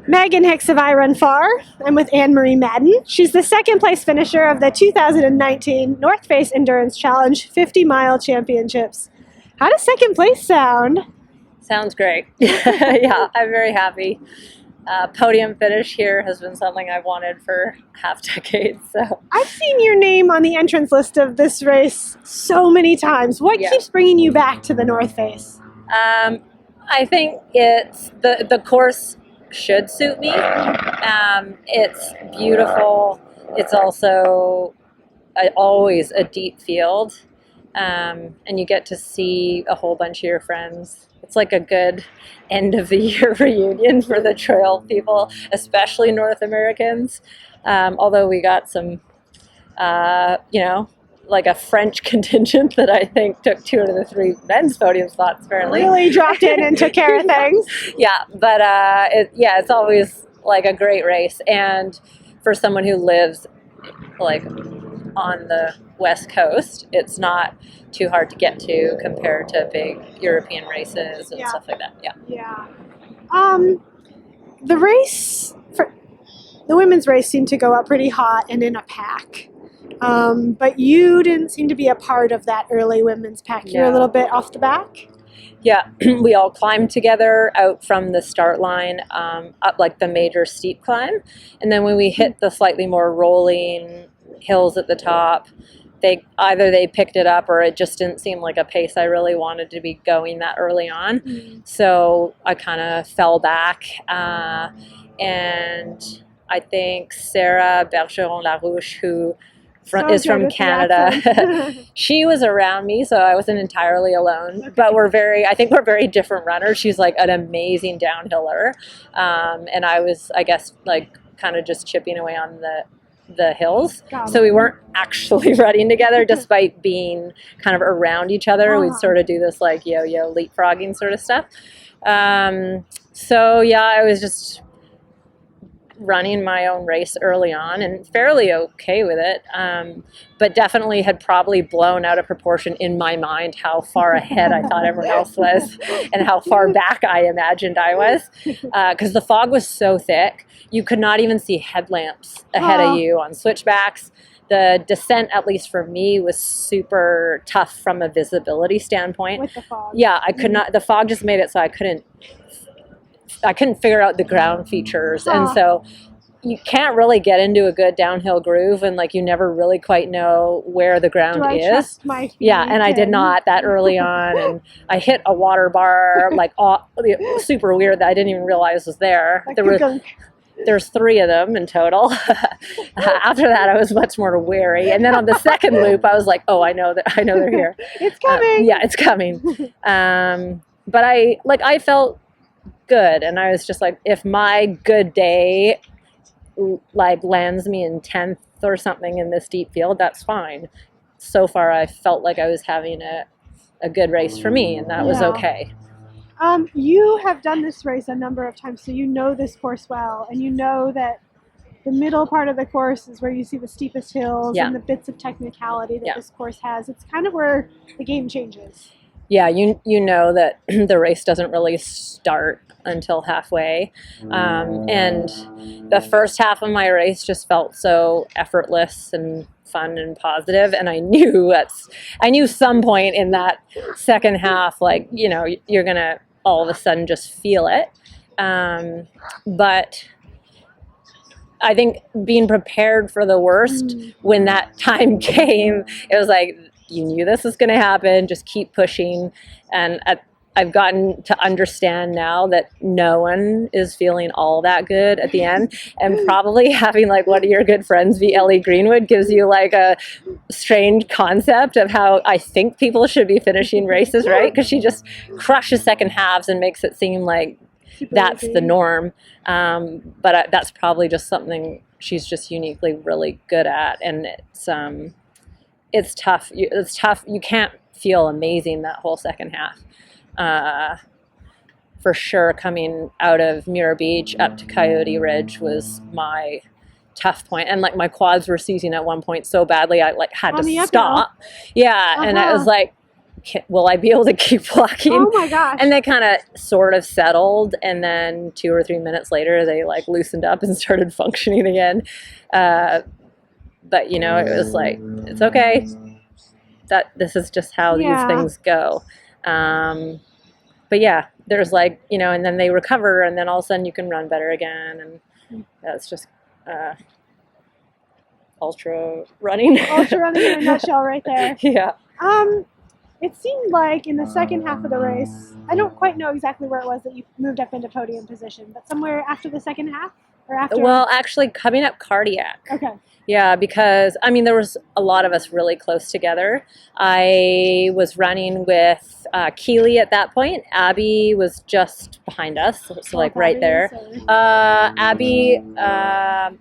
Megan Hicks of I Run Far. I'm with Anne-Marie Madden. She's the second place finisher of the 2019 North Face Endurance Challenge 50-mile championships. How does second place sound? Sounds great. Yeah, I'm very happy. Podium finish here has been something I've wanted for half decade. So I've seen your name on the entrance list of this race so many times. What keeps bringing you back to the North Face? I think it's the course should suit me. It's beautiful. It's also always a deep field, and you get to see a whole bunch of your friends. It's like a good end of the year reunion for the trail people, especially North Americans. Although we got some, like a French contingent that I think took 2 out of the 3 men's podium spots, apparently. Really dropped in and took care of things. Yeah, but it's always like a great race. And for someone who lives like on the West Coast, it's not too hard to get to compared to big European races and stuff like that. Yeah. The race, the women's race seemed to go up pretty hot and in a pack. But you didn't seem to be a part of that early women's pack. You're a little bit off the back. Yeah, we all climbed together out from the start line, up like the major steep climb. And then when we hit the slightly more rolling hills at the top, they picked it up, or it just didn't seem like a pace I really wanted to be going that early on. So I kind of fell back, and I think Sarah Bergeron-Larouche, who is from Canada, she was around me, so I wasn't entirely alone. But I think we're very different runners. She's like an amazing downhiller, and I was, I guess, like kind of just chipping away on the hills. So we weren't actually running together, despite being kind of around each other. We'd sort of do this like yo-yo leapfrogging sort of stuff. So yeah, I was just running my own race early on and fairly okay with it, but definitely had probably blown out of proportion in my mind how far ahead I thought everyone else was and how far back I imagined I was, because the fog was so thick you could not even see headlamps ahead of you on switchbacks. The descent, at least for me, was super tough from a visibility standpoint. With the fog. Yeah, I could not. The fog just made it so I couldn't figure out the ground features. And so you can't really get into a good downhill groove, and like you never really quite know where the ground is. Trust my feet? Yeah, and I did not that early on, and I hit a water bar like super weird that I didn't even realize was there. There's 3 of them in total. After that, I was much more wary, and then on the second loop, I was like, "Oh, I know they're here. It's coming." Yeah, it's coming. But I felt good, and I was just like, if my good day like lands me in 10th or something in this deep field, that's fine. So far, I felt like I was having a good race for me, and that was okay. You have done this race a number of times, so you know this course well, and you know that the middle part of the course is where you see the steepest hills and the bits of technicality that this course has. It's kind of where the game changes. Yeah, you know that the race doesn't really start until halfway, and the first half of my race just felt so effortless and fun and positive, and I knew some point in that second half, like, you know, you're gonna all of a sudden just feel it, but I think being prepared for the worst when that time came, it was like, you knew this was going to happen, just keep pushing. And I've gotten to understand now that no one is feeling all that good at the end, and probably having like one of your good friends be Ellie Greenwood gives you like a strange concept of how I think people should be finishing races, right? Because she just crushes second halves and makes it seem like that's the norm, but that's probably just something she's just uniquely really good at, and it's tough. You can't feel amazing that whole second half. For sure, coming out of Muir Beach up to Coyote Ridge was my tough point, and like my quads were seizing at one point so badly I like had to stop. Yeah, and I was like will I be able to keep walking? Oh my gosh. And they kind of sort of settled, and then 2 or 3 minutes later they like loosened up and started functioning again. But you know, it was like, it's okay, that this is just how these things go. But yeah, there's like, you know, and then they recover, and then all of a sudden you can run better again, and that's just ultra running. Ultra running in a nutshell right there. Yeah. It seemed like in the second half of the race, I don't quite know exactly where it was that you moved up into podium position, but somewhere after the second half, or after? Well, actually coming up cardiac. Okay. Yeah, because I mean, there was a lot of us really close together. I was running with Keely at that point. Abby was just behind us, so like right there. Abby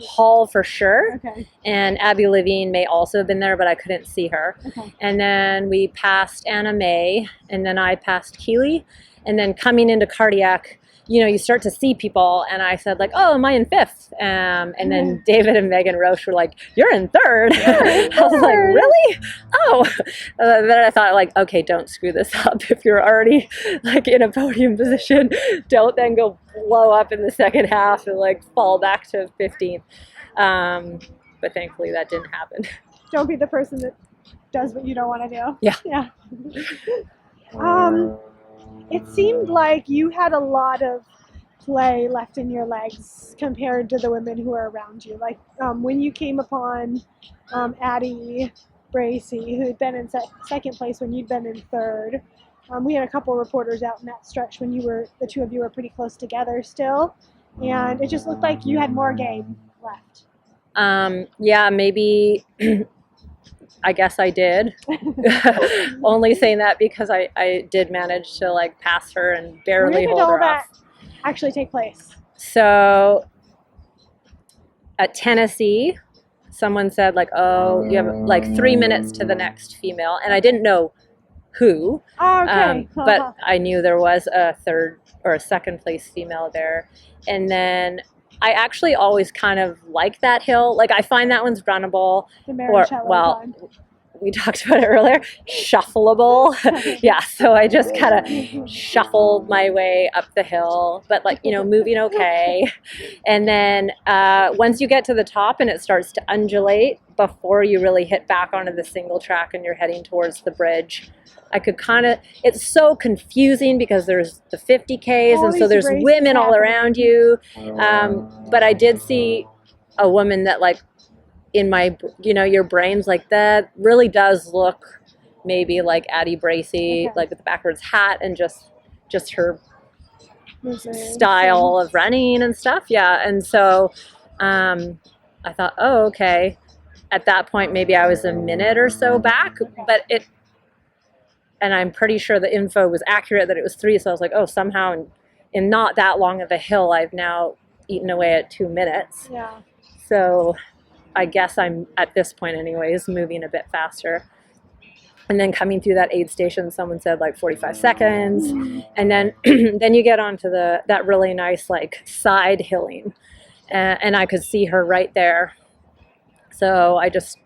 Hall for sure. Okay. And Abby Levine may also have been there, but I couldn't see her. Okay. And then we passed Anna May, and then I passed Keely. And then coming into cardiac, you know, you start to see people, and I said like, oh, am I in fifth? And then David and Megan Roche were like, you're in third. I was like, really? Oh. Then I thought like, okay, don't screw this up. If you're already like in a podium position, don't then go blow up in the second half and like fall back to 15th. But thankfully that didn't happen. Don't be the person that does what you don't want to do. Yeah. Yeah. It seemed like you had a lot of play left in your legs compared to the women who were around you. Like when you came upon Addie Bracey, who had been in second place when you'd been in third. We had a couple reporters out in that stretch when the two of you were pretty close together still. And it just looked like you had more game left. Yeah, maybe... I guess I did. Only saying that because I did manage to like pass her and barely hold her off. Actually take place? So at Tennessee, someone said like, oh, you have like 3 minutes to the next female, and I didn't know who. Oh, okay. But I knew there was a third or a second place female there. And then I actually always kind of like that hill. Like I find that one's runnable. We talked about it earlier, shuffleable. Yeah, so I just kind of shuffled my way up the hill, but like, you know, moving okay. And then once you get to the top and it starts to undulate before you really hit back onto the single track and you're heading towards the bridge, I could kind of, it's so confusing because there's the 50Ks and so there's women all around you. But I did see a woman that like, in my, you know, your brain's like, that really does look maybe like Addie Bracey, like with the backwards hat and just her style of running and stuff. Yeah. And so I thought, oh, okay. At that point, maybe I was a minute or so back, but and I'm pretty sure the info was accurate that it was 3. So I was like, oh, somehow in not that long of a hill, I've now eaten away at 2 minutes. Yeah. So I guess I'm, at this point anyways, moving a bit faster. And then coming through that aid station, someone said like 45 seconds. And then then you get onto that really nice like side hilling. And I could see her right there. So I just,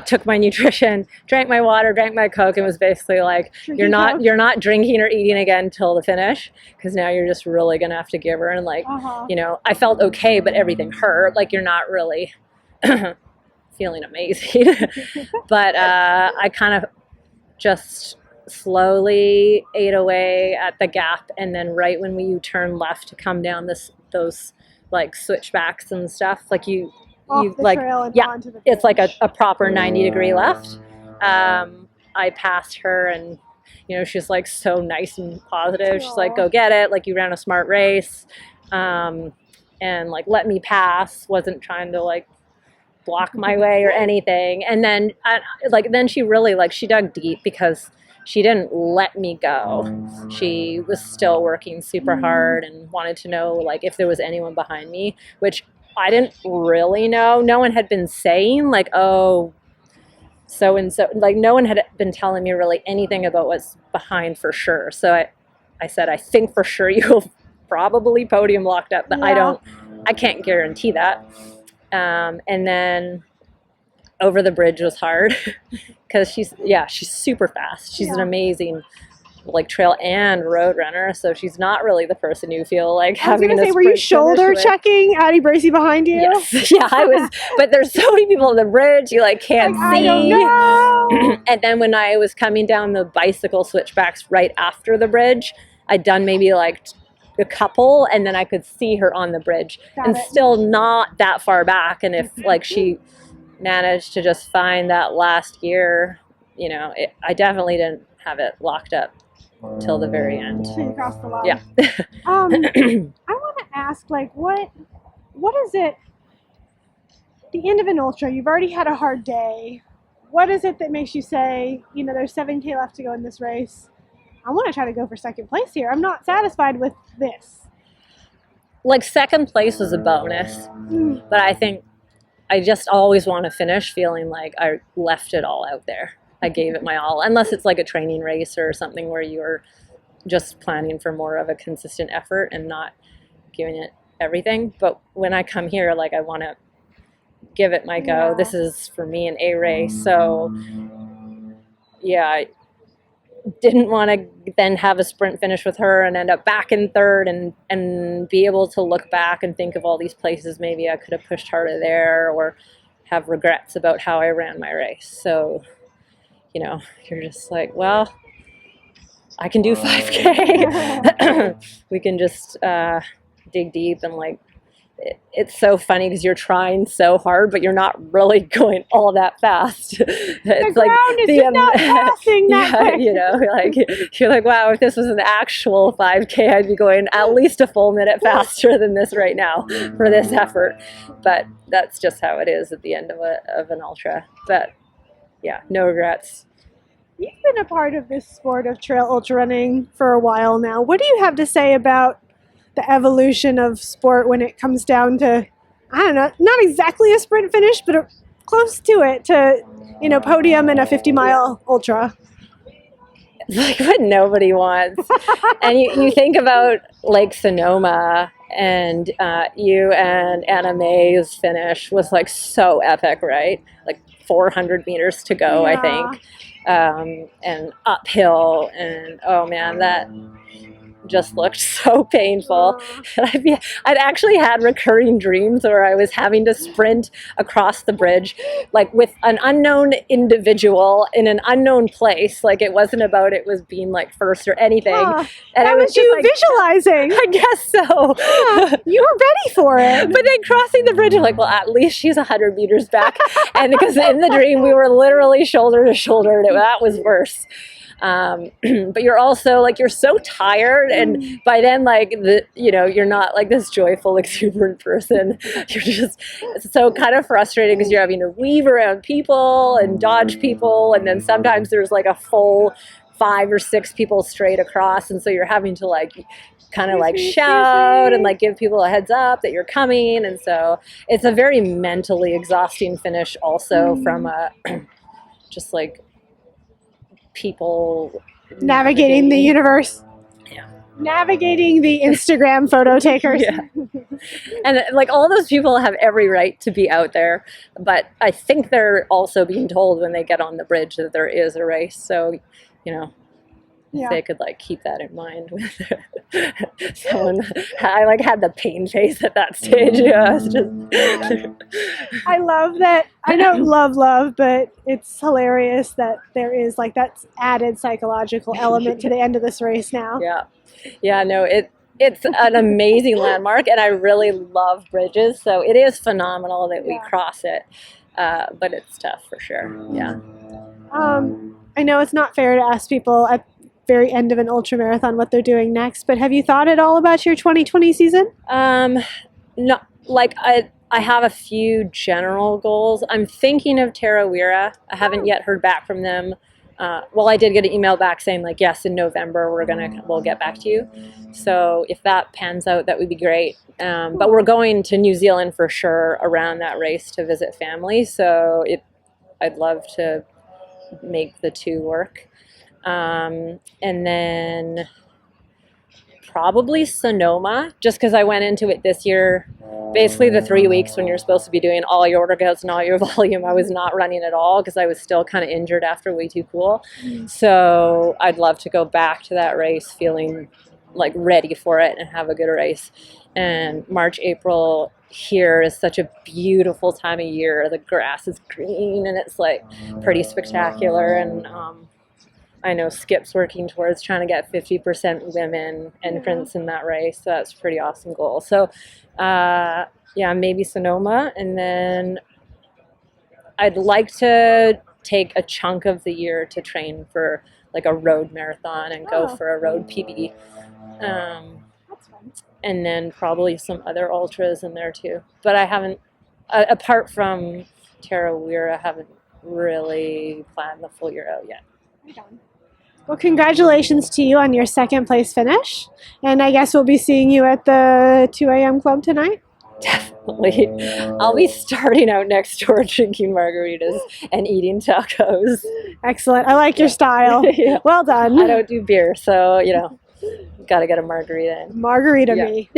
took my nutrition, drank my water, drank my Coke, and was basically like, you're not drinking or eating again till the finish, because now you're just really going to have to give her. And like, you know, I felt okay, but everything hurt. Like you're not really feeling amazing. But I kind of just slowly ate away at the gap, and then right when you turn left to come down those like switchbacks and stuff, like you like, it's like a proper 90-degree left. I passed her, and you know, she's like so nice and positive. She's like, go get it, like you ran a smart race, and like let me pass, wasn't trying to like block my way or anything. And then then she really she dug deep because she didn't let me go. She was still working super hard and wanted to know like if there was anyone behind me, which I didn't really know. No one had been saying like, oh, so and so, like no one had been telling me really anything about what's behind for sure. So I said, I think for sure you'll probably podium locked up, but I can't guarantee that. And then over the bridge was hard because she's super fast. She's an amazing like trail and road runner, so she's not really the person you feel like having a sprint. Were you shoulder checking Addie Bracey behind you? Yes. Yeah, I was. But there's so many people on the bridge, you like can't see. I don't know. And then when I was coming down the bicycle switchbacks right after the bridge, I'd done maybe like a couple, and then I could see her on the bridge. Still not that far back. And if like she managed to just find that last gear, you know, I definitely didn't have it locked up till the very end. So you crossed the line. Yeah. I want to ask, like, what is it? The end of an ultra, you've already had a hard day. What is it that makes you say, you know, there's 7K left to go in this race? I want to try to go for second place here. I'm not satisfied with this. Like second place was a bonus, but I think I just always want to finish feeling like I left it all out there. I gave it my all, unless it's like a training race or something where you're just planning for more of a consistent effort and not giving it everything. But when I come here, like I want to give it my go. This is for me an A race. So yeah, I didn't want to then have a sprint finish with her and end up back in third and be able to look back and think of all these places maybe I could have pushed harder there or have regrets about how I ran my race. So you know, you're just like, well, I can do 5K. We can just dig deep and like, it's so funny because you're trying so hard, but you're not really going all that fast. It's the ground is just not passing that quick. You know, like you're like, wow, if this was an actual 5K, I'd be going at least a full minute faster than this right now for this effort. But that's just how it is at the end of an ultra. But yeah, no regrets. You've been a part of this sport of trail ultra running for a while now. What do you have to say about the evolution of sport when it comes down to, I don't know, not exactly a sprint finish, but close to it, to, you know, podium in a 50-mile ultra? It's like what nobody wants. And you think about Lake Sonoma, and you and Anna May's finish was like so epic, right? Like 400 meters to go, I think. And uphill, and oh man, that just looked so painful. I'd actually had recurring dreams where I was having to sprint across the bridge, like with an unknown individual in an unknown place. Like it wasn't about it was being like first or anything. And that was you like, visualizing. I guess so. You were ready for it. But then crossing the bridge, I'm like, well, at least she's 100 meters back. And because in the dream, we were literally shoulder to shoulder. And that was worse. But you're also like, you're so tired, and by then, like, you're not like this joyful, exuberant person. You're just so kind of frustrating because you're having to weave around people and dodge people, and then sometimes there's like a full 5 or 6 people straight across, and so you're having to like kind of like shout and like give people a heads up that you're coming, and so it's a very mentally exhausting finish also from a just like people navigating the universe, navigating the Instagram photo takers. And like all those people have every right to be out there, but I think they're also being told when they get on the bridge that there is a race. So, you know, if they could like keep that in mind with someone. I like had the pain face at that stage. I was just I love that. I don't love, but it's hilarious that there is like that added psychological element to the end of this race now. Yeah, no, it's an amazing landmark, and I really love bridges, so it is phenomenal that we cross it, but it's tough for sure. I know it's not fair to ask people at very end of an ultra marathon what they're doing next, but have you thought at all about your 2020 season? No, like I have a few general goals. I'm thinking of Tarawera. I haven't yet heard back from them. Well, I did get an email back saying like, yes, in November we'll get back to you. So if that pans out, that would be great. But we're going to New Zealand for sure around that race to visit family. So I'd love to make the two work. And then probably Sonoma, just because I went into it this year. Basically, the 3 weeks when you're supposed to be doing all your workouts and all your volume, I was not running at all because I was still kind of injured after Way Too Cool. So I'd love to go back to that race feeling like ready for it and have a good race. And March, April here is such a beautiful time of year. The grass is green and it's like pretty spectacular. And I know Skip's working towards trying to get 50% women entrants in that race. So that's a pretty awesome goal. So yeah, maybe Sonoma. And then I'd like to take a chunk of the year to train for like a road marathon and go for a road PB. That's fun. And then probably some other ultras in there too. But I haven't, apart from Tarawera, I haven't really planned the full year out yet. Right on. Well, congratulations to you on your second place finish. And I guess we'll be seeing you at the 2 a.m. club tonight. Definitely. I'll be starting out next door drinking margaritas and eating tacos. Excellent. I like your style. Yeah. Well done. I don't do beer, so, you know, got to get a margarita in. Margarita me.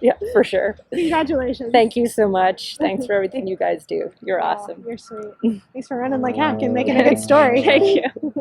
Yeah, for sure. Congratulations. Thank you so much. Thanks for everything you guys do. You're awesome. You're sweet. Thanks for running like heck and making a good story. Thank you.